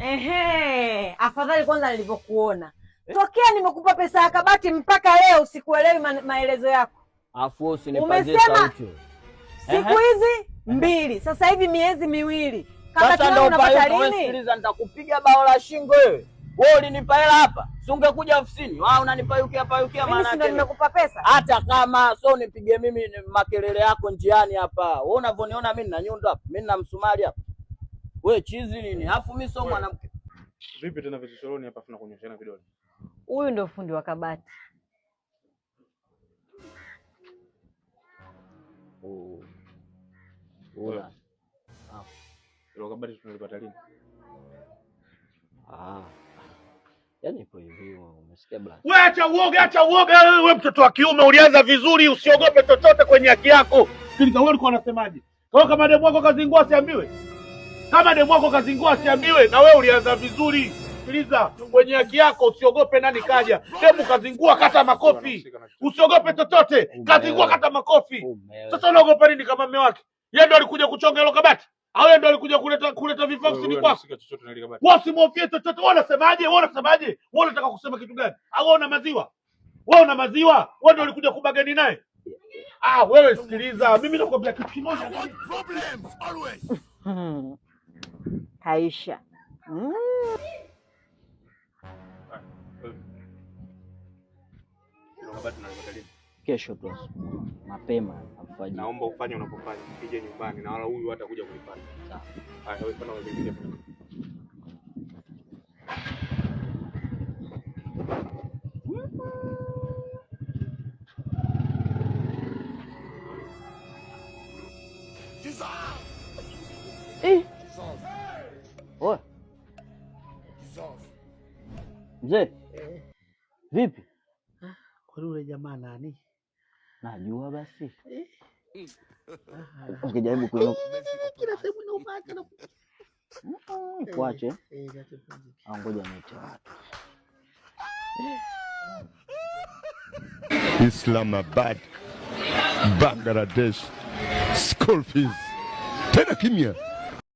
Ehe, afadhali kwanza nilivyokuona. Tokea nimekupa pesa ya kabati mpaka leo sikuelewi maelezo yako. Afu usinipazie sauti. Siku hizi 2, sasa hivi miezi 2. Kabati leo unapata lini? Sikiliza, nitakupiga bao la shingo wewe. Wewe ulinipa hela hapa. Si ungekuja ofisini. Wao unanipa yukia maana yake. Mimi nimekupa pesa. Hata kama so nipige mimi makelele yako njiani hapa. Wewe unavoniona mimi nina nyundo hapa. Mimi nina msumari hapa. Wewe chizi nini? Alafu mimi sio mwanamke. Vipi tena vichochoroni hapa tunakunyoshana vidole? Huyu ndio fundi wa kabati. Ola. Ile kabati tunalipata lini? Yaani ipo hivi, umesikia bwana? Wewe acha uoga wewe mtoto wa kiume, ulianza vizuri, usiogope chochote kwenye haki yako. Sikiliza, wewe ulikuwa unasemaje? Kama demu wako kazingua siambiwe. Kama demu wako kazingua siambiwe, na wewe ulianza vizuri. Sikiliza, kwenye haki yako usiogope nani kaja. Demu kazingua, kata makofi. Usiogope chochote, kazingua kata makofi. Sasa unaogopa nini kama mume wake? Yeye ndo alikuja kuchonga hilo kabati. Au yeye ndo alikuja kuleta vifaa ofisini kwako? Wewe usimhofie chochote. Wewe unasemaje? Wewe unataka kusema kitu gani? Au una maziwa? Wewe una maziwa? Wewe ndo ulikuja kubagani naye? Wewe sikiliza, mimi nakwambia kitu kimoja. Kaisha. Kesho tu mapema afanye. Naomba ufanye unapofanya. Ukija nyumbani na wala huyu hata kuja kunipata. Sawa. Wewe fanya wewe vile. Oe. Mzee. Vipi? Kwa yule jamaa nani? Najua basi. Ukijaribu kuinuka. Kila sehemu inaumaka na kuache. Ngoja niite watu. Islamabad, Bangladesh, school fees. Tena kimya.